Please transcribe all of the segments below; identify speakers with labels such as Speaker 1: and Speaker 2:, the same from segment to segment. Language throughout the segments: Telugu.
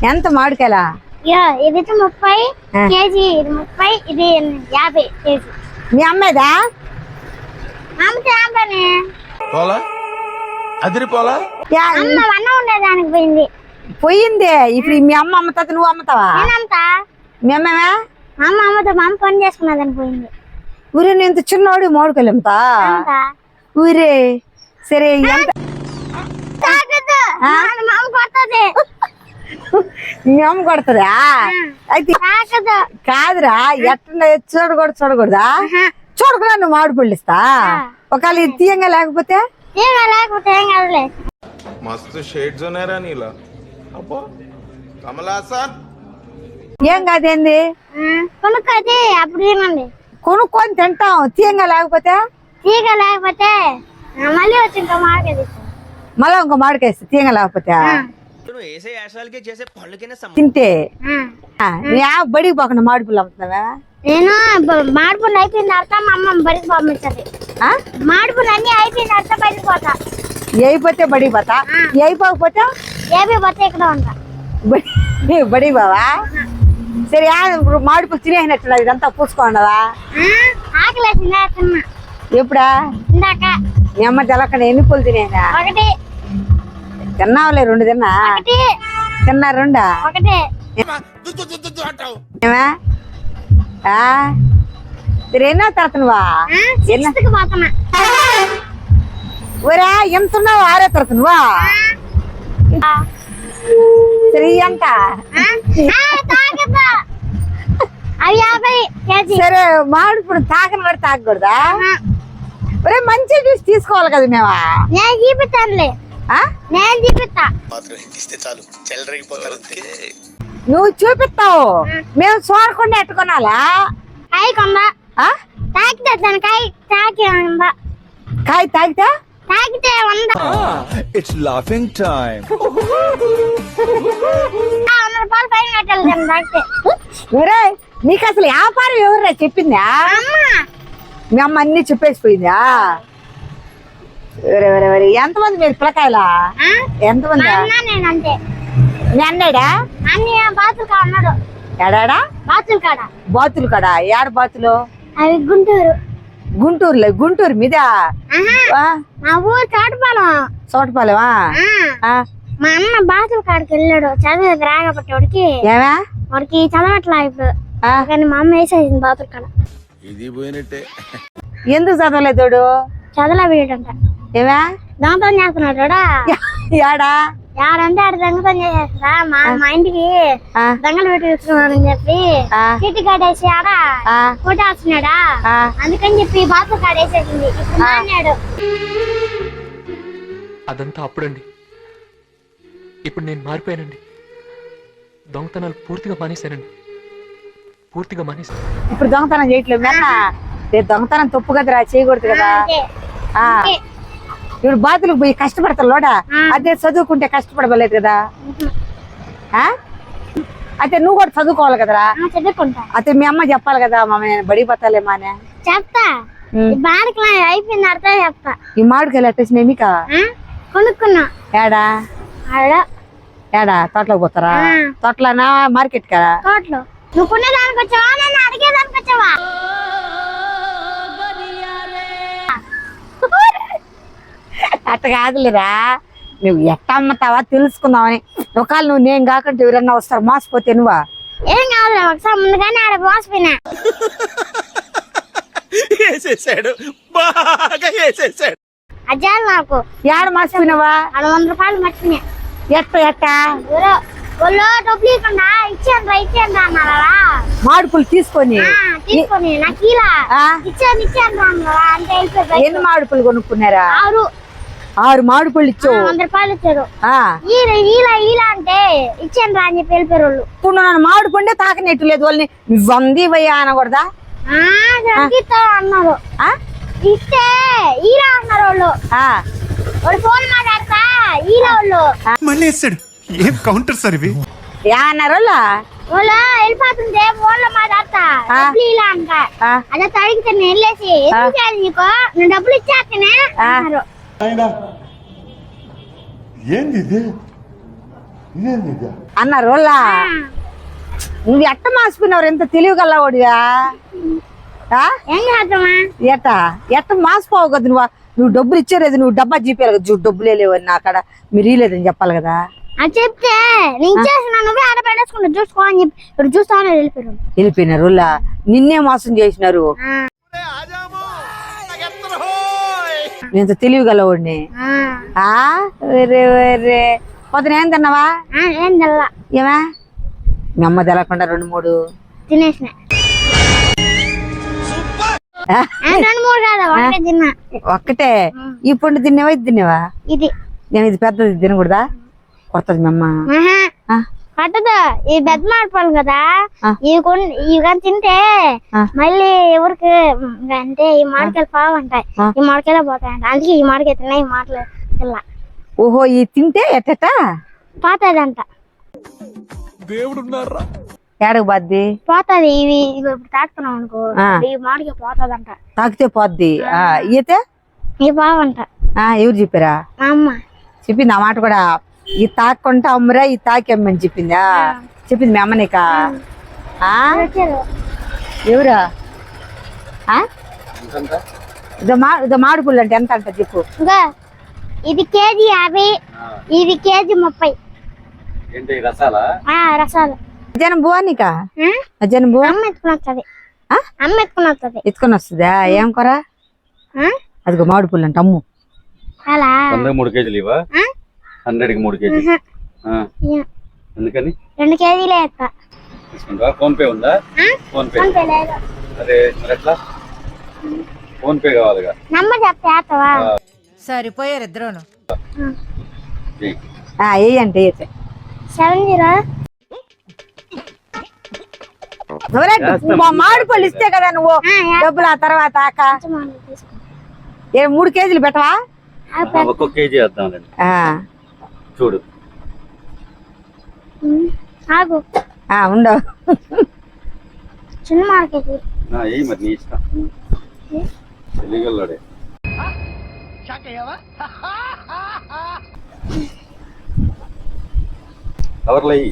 Speaker 1: ఎంత మామిడికాయలా?
Speaker 2: ఇది 30 కేజీ, ఇది 30, ఇది 50 కేజీ.
Speaker 1: మీ అమ్మేదా?
Speaker 3: పోలా అదిరిపోలా
Speaker 2: అన్న ఉండేదానికి పోయింది.
Speaker 1: పోయింది. ఇప్పుడు మీ అమ్మ అమ్ముతా, నువ్వు అమ్ముతావా? మీ అమ్మేనా?
Speaker 2: అమ్మ అమ్మతో మా అమ్మ పని చేసుకున్నదని పోయింది.
Speaker 1: ఊరే నేను ఇంత చిన్నవాడు మామిడికాయలు అమ్ముతా? ఊరే సరే. ఎంత మీ అమ్మ కొడుతుందా? అయితే కాదురా, ఎట్లా చూడకూడదా? చూడకుండా నువ్వు మామిడి పళ్ళు ఇస్తా. ఒకవేళ ఇది తీయంగా లేకపోతే
Speaker 3: మస్తు షేడ్స్ ఉన్నారా నీలా? అబ్బో కమలాసన్
Speaker 1: ఏం కాదేంది,
Speaker 2: కొనుక్కోతే అప్పుడు తినండి.
Speaker 1: కొనుక్కొని తింటాం. తీయంగా లేకపోతే
Speaker 2: మళ్ళీ వచ్చి ఇంకా మామిడికాయ
Speaker 1: మళ్ళా ఇంకో మామిడికాయ ఇస్తా. తీయంగా లేకపోతే తింటే బడికి పోకుండా మామిడి పళ్ళు అమ్ముతున్నావా?
Speaker 2: నేను మామిడిపండు అయిపోయిన తర్వాత మా అమ్మ బడికి పంపించదు. మామిడిపండు అన్ని అయిపోయిన తర్వాత బడికి పోతా.
Speaker 1: అయిపోతే బడికి పోతా, అయిపోకపోతే
Speaker 2: పోతే ఇక్కడ ఉంటా.
Speaker 1: బడికి బావా? సరే ఇప్పుడు మామిడి పళ్ళు తినేసినట్టు ఇదంతా పూసుకోండవా?
Speaker 2: ఆకలేసిందా? తిన్నా.
Speaker 1: ఎప్పుడా?
Speaker 2: ఇందాక.
Speaker 1: మీ అమ్మ తెలక్కడ ఎన్ని పూలు తినేసా?
Speaker 2: ఒకటి.
Speaker 1: తిన్నావులే, 2 తిన్నా. తిన్నా 2?
Speaker 2: ఒకటే.
Speaker 1: ఏమా ఎన్నో తరతనువా? ఒరే ఎంత ఉన్నావు? 6వ తరతనువా? సరే ఎంత? సరే మామిడి ఇప్పుడు తాకని కూడా తాగకూడదా? ఒరే మంచి జ్యూస్ తీసుకోవాలి కదా మేమా?
Speaker 2: నేను చూపిస్తానులే. నేను చూపిస్తా.
Speaker 1: నువ్వు చూపిస్తావు, మేము చూడకుండా ఎట్టుకోనాలా?
Speaker 2: కాయ కొంద తాకితే
Speaker 1: కాయ తాగితే
Speaker 2: 100.
Speaker 4: It's laughing time.
Speaker 2: 100 రూపాయలు ఫైన్ కట్టాలి దాన్ని తాకితే.
Speaker 1: ఒరే నీకు అసలు వ్యాపారం ఎవరురా చెప్పిందా? మీ అమ్మ అన్ని చెప్పేసిపోయిందా? ఎంతమంది మీరు పిల్లకాయలా? ఎంతమంది?
Speaker 2: నేనంతే.
Speaker 1: మీ అన్నాడా?
Speaker 2: అన్ని బాతులు కాడ ఉన్నాడు.
Speaker 1: ఎడాడా? బాతులు కాడా? ఏడ బాతులు?
Speaker 2: అవి గుంటూరు.
Speaker 1: గుంటూరు మీద?
Speaker 2: మా ఊరు
Speaker 1: చోటపాలెమా?
Speaker 2: మా అన్న బాతుల కాడికి వెళ్ళాడు చదివి రాగపట్టేవాడికి.
Speaker 1: ఏమా
Speaker 2: వాడికి చదవట్లా ఇప్పుడు. కానీ మా అమ్మ వేసేసింది బాతుల కాడ.
Speaker 3: ఇది పోయినట్టే.
Speaker 1: ఎందుకు చదవలేదు?
Speaker 2: చదవలా వీడంట.
Speaker 1: ఏమా
Speaker 2: దొంగతనం చేస్తున్నాడు.
Speaker 1: ఏడా?
Speaker 2: ఆడంటే ఆడ దొంగతనం చేసేస్తా. మా ఇంటికి దొంగలు పెట్టి తీసుకున్నాడని చెప్పి చీటి కాడేసి ఆడ కొట్టేస్తున్నాడా. అందుకని చెప్పి బాతుల కాడ వేసేసింది. ఇప్పుడు మాన్నాడు.
Speaker 5: అదంతా అప్పుడండి. ఇప్పుడు నేను మారిపోయానండి. దొంగతనాలు పూర్తిగా మానేశానండి.
Speaker 1: ఇప్పుడు దొంగతనం చేయట్లేదు మేన్న. దొంగతనం తప్పు కదరా, చేయకూడదు కదా. ఇప్పుడు బాతులకు పోయి కష్టపడతారు లోడా. అదే చదువుకుంటే కష్టపడలేదు కదా. అయితే నువ్వు కూడా చదువుకోవాలి కదరా.
Speaker 2: చదువుకుంటా.
Speaker 1: అయితే మీ అమ్మ చెప్పాలి కదా, మమ్మ నేను బడి పోతాలేమా అని.
Speaker 2: చెప్తా. అయిపోయింది అర్థం చెప్తా.
Speaker 1: ఈ మామిడికాయలు ఎట్టేసినాయి మీకా?
Speaker 2: కొనుక్కున్నా.
Speaker 1: ఏడా? తోటలోకి పోతారా? తోటలోనా మార్కెట్ కా?
Speaker 2: తోటలో. నువ్వు కొనేదానికి వచ్చావా నన్ను అడిగేదానికి వచ్చావా?
Speaker 1: అట్ట కాదులేరా, నువ్వు ఎట్ట అమ్ముతావా తెలుసుకుందామని. ఒకవేళ నువ్వు నేను కాకుండా ఎవరన్నా వస్తారు మోసపోతే నువ్వా?
Speaker 2: ఏం కాదు, ఒకసారి ముందుగానే ఆడ మోసపోయినా. అజ్జాలు నాకు
Speaker 1: ఏడ మర్చిపోయినావా?
Speaker 2: 100 రూపాయలు మర్చిపోయినా.
Speaker 1: ఎట్ట
Speaker 2: డబ్బులు ఇవ్వకుండా ఇచ్చాను అన్నారా?
Speaker 1: మామిడిపళ్ళు తీసుకొని
Speaker 2: నాకు ఇలా ఇచ్చాను అన్నారా? అంటే
Speaker 1: ఎన్ని మామిడిపళ్ళు కొనుక్కున్నారా?
Speaker 2: 6
Speaker 1: మామిడిపళ్ళు ఇచ్చావు.
Speaker 2: 100 రూపాయలు ఇచ్చారు. ఇలా అంటే ఇచ్చాను రా అని చెప్పి వెళ్ళిపోయారు వాళ్ళు.
Speaker 1: ఇప్పుడు నన్ను మామిడి పండే తాకనెట్టు లేదు వాళ్ళని. 100 వెయ్యి అనకూడదా?
Speaker 2: అన్నారు. ఇస్తే ఇలా అన్నారు వాళ్ళు. వాడు ఫోన్ మాట్లాడతా ఇలా వాళ్ళు
Speaker 4: మళ్ళీ వేస్తాడు. ఏం కౌంటర్ సార్ ఇవి?
Speaker 1: అన్నారు
Speaker 2: వాళ్ళు వెళ్ళిపోతుంటే ఫోన్ లో మాట్లాడతా ఇలా అంట. అదే అడిగితే నేను వెళ్ళేసి నీకు నేను డబ్బులు ఇచ్చేస్తేనే అన్నారు.
Speaker 4: ఏంది
Speaker 1: అన్నారు వాళ్ళ నువ్వు ఎట్ట మాసిపోయినావు ఎంత తెలివిగలవాడివా
Speaker 2: ఏం చేద్దామా
Speaker 1: ఎట్ట మాసిపోవు కదా నువ్వు డబ్బులు ఇచ్చారు నువ్వు డబ్బా జీపేయాలి కదా డబ్బులే లేవని నా అక్కడ మీరు ఇలేదని చెప్పాలి కదా
Speaker 2: అని చెప్తే నేను చేసిన నువ్వే ఆడ పెట్టేసుకుంటా చూసుకో అని చెప్పి ఇప్పుడు చూస్తామని
Speaker 1: వెళ్ళిపోయినారు వాళ్ళ నిన్నే మోసం చేసినారు నేను తెలివిగలవాడిని పొద్దున ఏం తిన్నావా
Speaker 2: ఏం తెల్లా
Speaker 1: ఏమా మీ అమ్మ తెలకుండా 2-3
Speaker 2: తినేసిన 2-3 కాదు ఒకటే తిన్నా
Speaker 1: ఒక్కటే ఈ పండు తిన్నావా ఇది తిన్నావా
Speaker 2: ఇది
Speaker 1: నేను ఇది పెద్దది తినకూడదా కొత్తది మీ అమ్మ
Speaker 2: పట్టదు ఈ పెద్ద మాడిపోవాలి కదా ఇవి కానీ తింటే మళ్ళీ ఎవరికి అంటే ఈ మామిడికాయలు బాగుంటాయి ఈ మామిడికాయలు పోతాయంట అందుకే ఈ మామిడికాయ తిన్నా ఈ మాటలు తిల్లా
Speaker 1: ఓహో ఈ తింటే ఎట్టట
Speaker 2: పోతాదంట
Speaker 5: దేవుడున్నారా
Speaker 1: ఏడకు బాద్ది
Speaker 2: పోతాది ఇవి ఇప్పుడు తాకుతున్నాం అనుకో ఈ మామిడికాయ పోతాదంట
Speaker 1: తాకితే పోద్ది ఈతే
Speaker 2: ఇవి బాగుంట
Speaker 1: ఎవరు చెప్పారా
Speaker 2: మా అమ్మ
Speaker 1: చెప్పింది ఆ మాట కూడా ఈ తాక్కుంటా అమ్మరా ఈ తాకి అమ్మని చెప్పిందా చెప్పింది మీ అమ్మ నీక ఎవరా ఇదో మామిడి పుల్లు అంటే ఎంత అంట చెప్పు
Speaker 2: ఇది కేజీ 50 ఇది కేజీ 30 రసాలు
Speaker 1: మధ్యాహ్నం బువా నీక మధ్యాహ్నం బువా
Speaker 2: అమ్మ ఎత్తుకుని వస్తుంది అమ్మ ఎత్తుకుని వస్తుంది
Speaker 1: ఎత్తుకొని వస్తుందా ఏం కూర అదిగో మామిడి పుల్లు అంటే అమ్ము
Speaker 2: అలా
Speaker 6: 3 కేజీలు ఇవా 100కి 3 కేజీలు ఎందుకని
Speaker 2: 2 కేజీలే ఎత్తా
Speaker 6: తీసుకుంటావా ఫోన్ పే ఉందా ఫోన్ పే
Speaker 2: లేదు
Speaker 6: అదే మరి ఎట్లా ఫోన్ పే కావాలిగా
Speaker 2: నంబర్ చెప్తే వేస్తావా
Speaker 1: సరిపోయారు ఇద్దరును
Speaker 6: చెయ్యి.
Speaker 1: ఏ అంటే
Speaker 2: 70
Speaker 1: మామిడి పళ్ళు ఇస్తే కదా నువ్వు డబ్బులు ఆ తర్వాత 3 కేజీలు పెట్టవా
Speaker 6: ఒక్కొక్క కేజీ వేద్దాంలేండి చూడు
Speaker 2: ఆగు
Speaker 1: ఉండవు
Speaker 2: చిన్న మార్కెట్
Speaker 6: ఏ మరి నీ ఇష్టం తెలియగలడే కవర్లు అయ్యి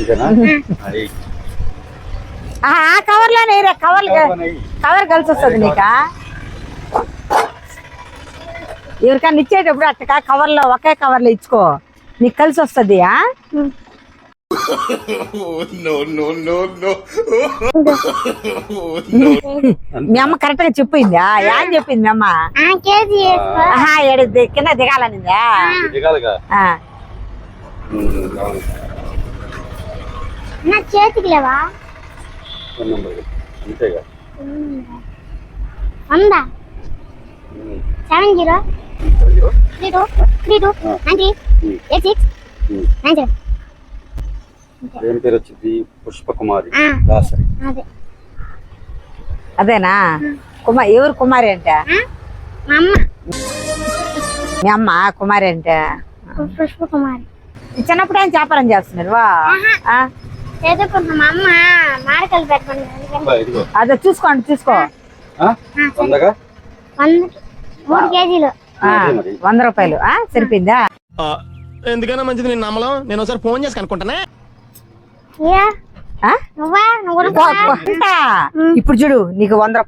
Speaker 6: ఇంతేనా అయ్యి
Speaker 1: కవర్ లోనే కవర్ కలిసి వస్తుంది నీక ఎవరికన్నా ఇచ్చేటప్పుడు అట్టగా కవర్ లో ఒకే కవర్ లో ఇచ్చుకో నీకు కలిసి వస్తుంది మీ అమ్మ కరెక్ట్ గా చెప్పిందా ఏం చెప్పింది మీ అమ్మ
Speaker 2: కేజీ
Speaker 1: కింద దిగాలనిందా
Speaker 6: దిగాలిగా
Speaker 2: నా చేతికి లేవా
Speaker 6: ఫోన్ నెంబర్ అంతేగా
Speaker 2: 100 70 32 32 90 86 90
Speaker 6: ఏం పేరు వచ్చింది పుష్పకుమారి దాసరి
Speaker 2: అదే
Speaker 1: అదేనా ఎవరు కుమారి అంటే
Speaker 2: మా అమ్మ
Speaker 1: మీ అమ్మ కుమారి అంటే
Speaker 2: పుష్పకుమారి
Speaker 1: చిన్నప్పుడు ఏం వ్యాపారం చేస్తున్నారు
Speaker 2: చదువుకుంటున్నా మా అమ్మ మాడకలు పెట్టమని
Speaker 1: అదే చూసుకో
Speaker 2: 3 కేజీలు
Speaker 1: 100 రూపాయలు సరిపోయిందా
Speaker 3: ఎందుకైనా మంచిది నేను నమ్మలం నేను ఒకసారి ఫోన్ చేసి కనుక్కుంటానే
Speaker 1: ఇప్పుడు చూడు నీకు 100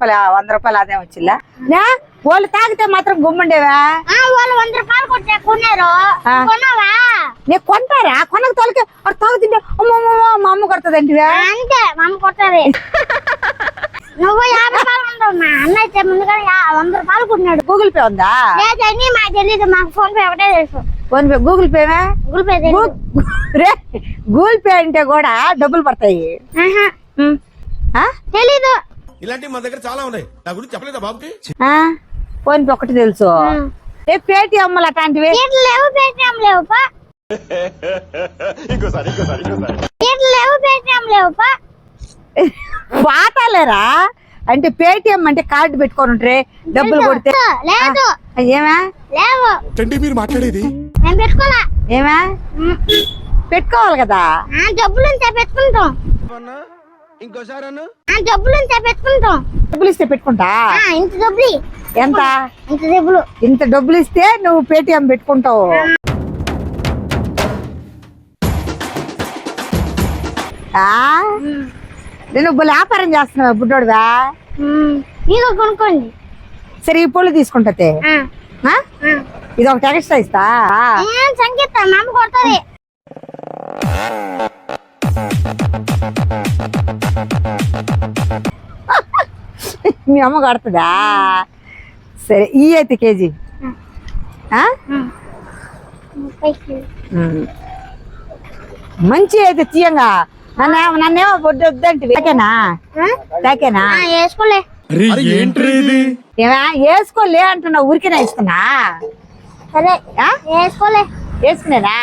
Speaker 1: రూపాయలు ఆదాయం వచ్చిందా వాళ్ళు తాగితే మాత్రం గుమ్మండేవా
Speaker 2: వాళ్ళు 100 రూపాయలు కొన్నారు కొన్నావా
Speaker 1: నీకు కొంటారా కొనకు తోలికే తాగుతుంటే మా అమ్మ కొడుతుంది
Speaker 2: అంతే మా అమ్మ కొట్టది నువ్వు 50 రూపాయలు ఉండవు మా అన్న అయితే ముందుగా 100 రూపాయలు కొన్నాడు
Speaker 1: గూగుల్ పే ఉందా
Speaker 2: లేదని మాకు తెలియదు మాకు ఫోన్ పే ఒకటే తెలుసు
Speaker 1: ఫోన్ పే గూగుల్ పేవా గూగుల్ పే అంటే కూడా డబ్బులు పడతాయి
Speaker 2: తెలీదు
Speaker 3: ఇలాంటివి మా దగ్గర చాలా ఉన్నాయి నా గురించి చెప్పలేదా బాబుకి
Speaker 1: ఫోన్ పే ఒకటి తెలుసు పేటిఎం అట్లాంటివి
Speaker 2: లేవు పేటిఎం లేవు
Speaker 3: ఇంకోసారి
Speaker 2: లేవు పేటిఎం లేవు
Speaker 1: పాతాలేరా అంటే పేటిఎం అంటే కార్డు పెట్టుకొని ఉంటారే డబ్బులు కొడితే
Speaker 2: లేదు
Speaker 1: ఏమా
Speaker 2: లేవు
Speaker 3: మీరు మాట్లాడేది
Speaker 2: మేము పెట్టుకోలే
Speaker 1: ఏమా పెట్టుకోవాలి కదా
Speaker 2: డబ్బులు ఉంటే పెట్టుకుంటాం
Speaker 3: ఇంకోసారి అన్న
Speaker 2: డబ్బులు ఉంటే పెట్టుకుంటాం
Speaker 1: డబ్బులు ఇస్తే పెట్టుకుంటా
Speaker 2: ఇంత డబ్బులు
Speaker 1: ఎంత
Speaker 2: ఇంత డబ్బులు
Speaker 1: ఇంత డబ్బులు ఇస్తే నువ్వు పేటిఎం పెట్టుకుంటావు నేను వ్యాపారం చేస్తున్నావు బుడ్డోడువా
Speaker 2: ఇక కొనుక్కోండి
Speaker 1: సరే ఈ పళ్ళు తీసుకుంటే ఇది ఒకటి ఎక్స్ట్రా ఇస్తా
Speaker 2: సంగీత మా అమ్మ కొడుతుంది
Speaker 1: మీ అమ్మ కొడుతుందా సరే ఈ అయితే కేజీ మంచి అయితే తీయంగా నన్నేమో బొడ్డు వద్దంటే తాకేనా తాకేనా
Speaker 2: వేసుకోలే
Speaker 1: ఏమా వేసుకోలే అంటున్నా ఊరికేనా ఇస్తున్నా
Speaker 2: సరే వేసుకోలే
Speaker 1: వేసుకునేనా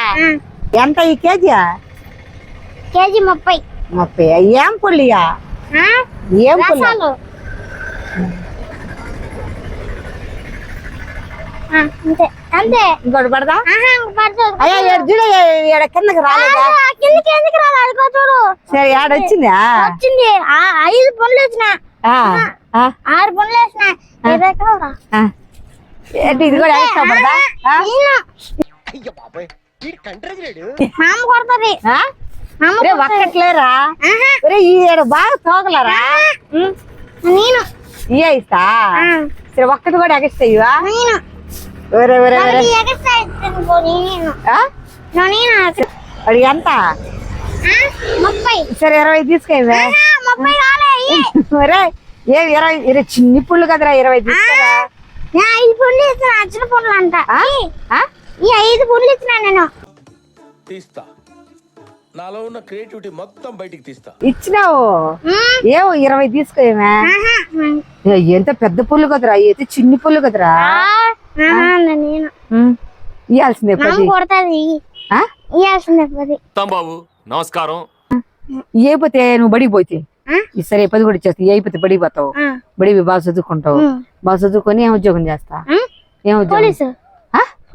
Speaker 1: ఎంత ఈ కేజీ
Speaker 2: కేజీ 30
Speaker 1: 30 ఏం పుల్లియా ఏం పుల్లి
Speaker 2: రసాలు అంతే అంతే
Speaker 1: ఇంకోటి పడదా
Speaker 2: పడుతుంది
Speaker 1: అయ్యా చూడ కిందకి రాలేదా
Speaker 2: కిందకి ఎందుకు రాదు అదిగో చూడు
Speaker 1: సరే ఏడ వచ్చిందా
Speaker 2: వచ్చింది 5 పనులు వచ్చిన 6 పనులు వేసిన
Speaker 1: ఏంటి ఇది కూడా ఎక్స్ట్రా పడదా
Speaker 2: మా అమ్మ కొడుతుంది
Speaker 1: ఒక్కట్లేరా ఈ ఏడు బాగా తోగలరా
Speaker 2: నేను
Speaker 1: ఇయ్య ఇస్తా సరే ఒక్కటి కూడా ఎగస్తాయివా
Speaker 2: నేను
Speaker 1: ఒరే ఒరే ఒరే
Speaker 2: ఎగస్ట్రా ఇస్తాను నేను
Speaker 1: అది ఎంత
Speaker 2: 30
Speaker 1: సరే 20 తీసుకోవే
Speaker 2: 30 కాలే
Speaker 1: ఒరే ఏ 20 చిన్ని పుళ్ళు కదరా 20 తీసుకురా
Speaker 2: 5 పనులు ఇస్తున్నా అచ్చిన పనులు అంట ఈ 5 పనులు ఇస్తున్నా నేను
Speaker 3: తీస్తా నాలో ఉన్న క్రియేటివిటీ మొత్తం బయటికి తీస్తా
Speaker 1: ఇచ్చినావు ఏవో 20 తీసుకోవే ఎంత పెద్ద పుల్లు కదరా అయితే చిన్ని పుల్లు కదరా
Speaker 2: నేను
Speaker 1: ఇయ్యాల్సిందే 10
Speaker 2: కొడతాది ఇయ్యాల్సిందే 10
Speaker 5: బాబు నమస్కారం
Speaker 1: అయిపోతే నువ్వు బడికి పోతే సరే 10 కూడా ఇచ్చేస్తా అయిపోతే బడికి పోతావు బడికి బాగా చదువుకుంటావు బాగా చదువుకొని ఏం ఉద్యోగం చేస్తా ఏం ఉద్యోగం
Speaker 2: police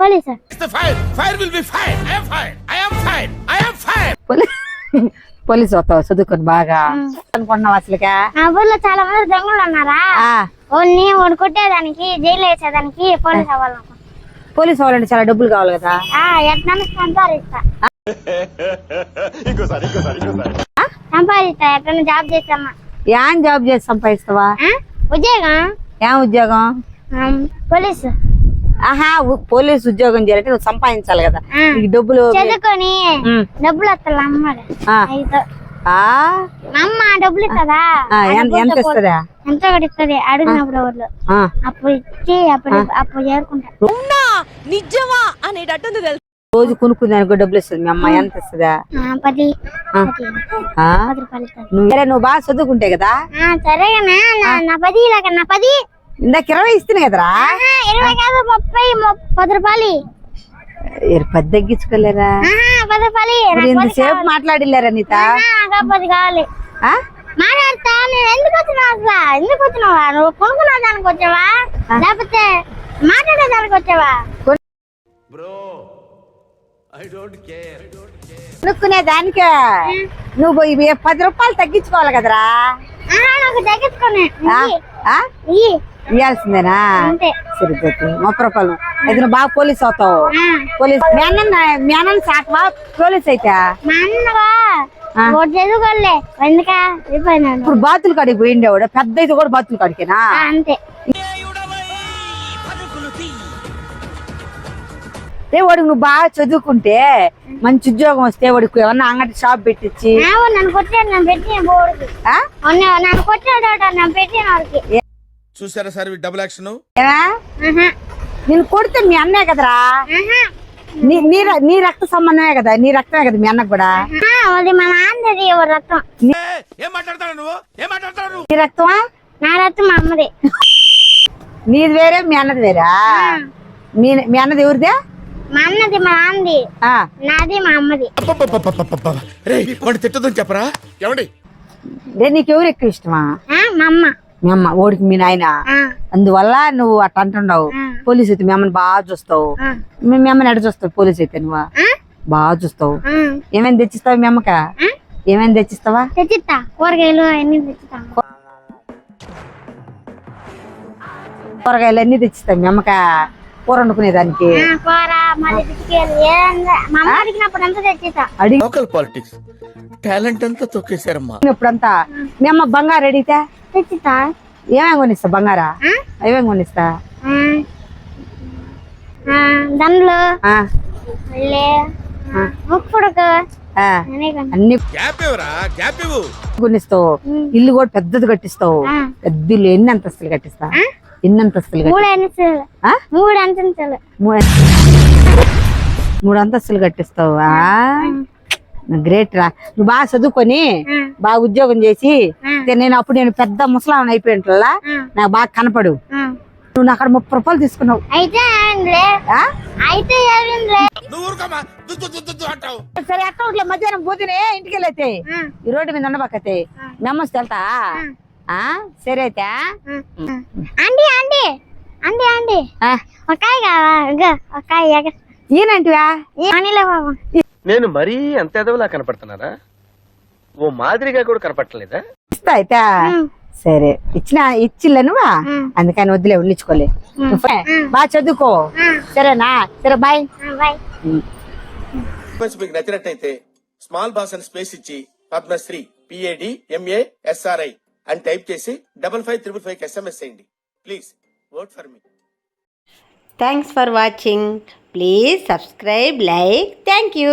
Speaker 2: police
Speaker 3: fire will be fire I am fire I am fire I am fire
Speaker 1: police అవుతావు చదువుకొని బాగా అనుకున్నావు అసలుగా
Speaker 2: ఆ ఊర్లో చాలా మంది దొంగలు ఉన్నారా వాడిని కొట్టేదానికి జైలు వేసేదానికి పోలీసు అవ్వాలి
Speaker 1: పోలీసు అవ్వాలంటే చాలా డబ్బులు కావాలి కదా
Speaker 2: ఎట్లా సంపాదిస్తా సంపాదిస్తా ఎట్లా జాబ్ చేస్తామా
Speaker 1: ఏం జాబ్ చేసి సంపాదిస్తావా
Speaker 2: ఉద్యోగం
Speaker 1: ఏం ఉద్యోగం
Speaker 2: పోలీసు
Speaker 1: పోలీసు ఉద్యోగం చేయాలంటే నువ్వు సంపాదించాలి కదా నీకు డబ్బులు
Speaker 2: చదువుకొని డబ్బులు వస్తా అమ్మాడు అమ్మ డబ్బులు ఇస్తుందా
Speaker 1: ఎంత ఇస్తుందా
Speaker 2: ఎంత కూడా ఇస్తుంది అడిగినప్పుడు వాళ్ళు అప్పుడు ఇచ్చి అప్పుడు చేరుకుంటారు
Speaker 7: నిజమా అనేటట్టుంది తెలుసు
Speaker 1: రోజు కొనుక్కునే డబ్బులు ఇస్తుంది మీ అమ్మ ఎంత ఇస్తుందా
Speaker 2: 10
Speaker 1: నువ్వు బాగా చదువుకుంటే కదా
Speaker 2: సరేగానే నా 10 ఇలాగ నా 10
Speaker 1: ఇందాక 20 ఇస్తుంది కదరా
Speaker 2: 20 కాదు 30 రూపాయలు
Speaker 1: 10 తగ్గించుకోలేరా
Speaker 2: 10 రూపాయలు
Speaker 1: ఎంతసేపు మాట్లాడిల్లారా నీత
Speaker 2: 10 కావాలి మాట్లాడతా నేను ఎందుకు వచ్చినా అసలు ఎందుకు వచ్చినావా నువ్వు కొనుక్కునే దానికి వచ్చావా లేకపోతే మాట్లాడే దానికి వచ్చావా
Speaker 3: బ్రో ఐ డోంట్ కేర్
Speaker 1: కొనుక్కునే దానికే నువ్వు 10 రూపాయలు తగ్గించుకోవాలి కదరా
Speaker 2: నాకు తగ్గించుకోనే
Speaker 1: ఇవ్వాల్సిందేనా సరిపోతుంది 30 రూపాయలు అయితే నువ్వు బాగా పోలీస్ అవుతావు పోలీస్ మీ అన్న సాకవా పోలీస్ అయితే
Speaker 2: మా అన్నవా చదువుకోలే ఎందుకా
Speaker 1: ఇప్పుడు బాతులు కాడికి పోయిండేవాడు పెద్ద అయితే కూడా బాతులు కాడికేనా
Speaker 2: అంతే
Speaker 1: వాడికి నువ్వు బాగా చదువుకుంటే మంచి ఉద్యోగం వస్తే వాడికి ఏమన్నా అంగటి షాప్ పెట్టించి
Speaker 2: నన్ను కొట్టాడు నన్ను పెట్టిన బోర్డుకి నన్ను కొట్టాడు నన్ను పెట్టిన వాడికి
Speaker 3: చూసారా సార్ డబుల్ యాక్షన్
Speaker 1: నేను కొడితే మీ అన్నే కదరా నీ రక్త సంబంధమే కదా నీ రక్తమే కదా మీ అన్నకు కూడా
Speaker 2: అది మా నాన్నది రక్తం
Speaker 3: ఏం మాట్లాడతాడు నువ్వు ఏం మాట్లాడతాడు
Speaker 1: నీ రక్తమా
Speaker 2: నా రక్తం మా అమ్మది
Speaker 1: నీది వేరే మీ అన్నది వేరా మీ అన్నది ఎవరిదే
Speaker 2: మా అన్నది మా నాన్నది నాది మా అమ్మది
Speaker 3: వాడు తిట్టదని చెప్పరా ఏమండి
Speaker 1: నీకు ఎవరు ఎక్కువ ఇష్టమా?
Speaker 2: మా అమ్మ.
Speaker 1: మీ అమ్మ ఓడికి మీ నాయన, అందువల్ల నువ్వు అట్ట అంటున్నావు. పోలీస్ అయితే మీ అమ్మని బాగా చూస్తావు. మీ అమ్మని ఎడ చూస్తావు? పోలీస్ అయితే నువ్వు బాగా చూస్తావు. ఏమైనా తెచ్చిస్తావు మీ అమ్మక? ఏమైనా తెచ్చిస్తావా?
Speaker 2: తెచ్చిస్తా, కూరగాయలు అన్ని తెచ్చిస్తా.
Speaker 1: కూరగాయలు అన్ని తెచ్చిస్తావు మీ అమ్మక కూర వండుకునేదానికి?
Speaker 2: కూర మళ్ళీ పిచ్చికాయలు మా అమ్మ అడిగినప్పుడు అంతా తెచ్చిస్తా.
Speaker 3: లోకల్ పాలిటిక్స్ టాలెంట్ అంతా తొక్కేశారమ్మా.
Speaker 1: అడిగినప్పుడంతా మీ అమ్మ బంగారు అడిగితే
Speaker 2: తెచ్చిస్తా.
Speaker 1: ఏమేమి కొనిస్తా? బంగారా ఏమేమి కొనిస్తా?
Speaker 2: దండలు, మళ్ళీ ముక్కుడుకు
Speaker 1: అన్ని
Speaker 3: గ్యాప్ ఇవ్వరా, గ్యాప్ ఇవ్వు.
Speaker 1: కొనిస్తావు. ఇల్లు కూడా పెద్దది కట్టిస్తావు. పెద్ద ఇల్లు ఎన్ని అంతస్తులు కట్టిస్తా? ఎన్ని అంతస్తులు?
Speaker 2: 3 అంతస్తులు. 3 అంతస్తులు.
Speaker 1: 3 అంతస్తులు కట్టిస్తావా? గ్రేట్ రా. నువ్వు బాగా చదువుకొని బాగా ఉద్యోగం చేసి నేను పెద్ద ముసలామని అయిపోయినట్లా నాకు బాగా కనపడు. నువ్వు అక్కడ 30 రూపాయలు తీసుకున్నావు. సరే అట్లా మధ్యాహ్నం పోతేనే ఇంటికి వెళ్ళైతే ఈ రోడ్డు మీద ఉండబాకతే మెమ్మస్ వెళ్తా. సరే అయితే ఈయనంటివా?
Speaker 3: నేను మరీ అంత ఎదవలా కనపడుతున్నారా? ఓ మాదిరిగా కూడా కనపడలేదా?
Speaker 1: ఇస్తా అయితే. సరే ఇచ్చిలే నువ్వా, అందుకని వద్దులే ఉండించుకోలే. బాగా చదువుకో సరేనా? సరే బాయ్.
Speaker 3: మీకు నచ్చినట్టయితే స్మాల్ బాస్ అని స్పేస్ ఇచ్చి పద్మశ్రీ PADMASRI అని టైప్ చేసి 5555 SMS చేయండి. Please vote for me.
Speaker 8: Thanks for watching. Please subscribe, like. Thank you.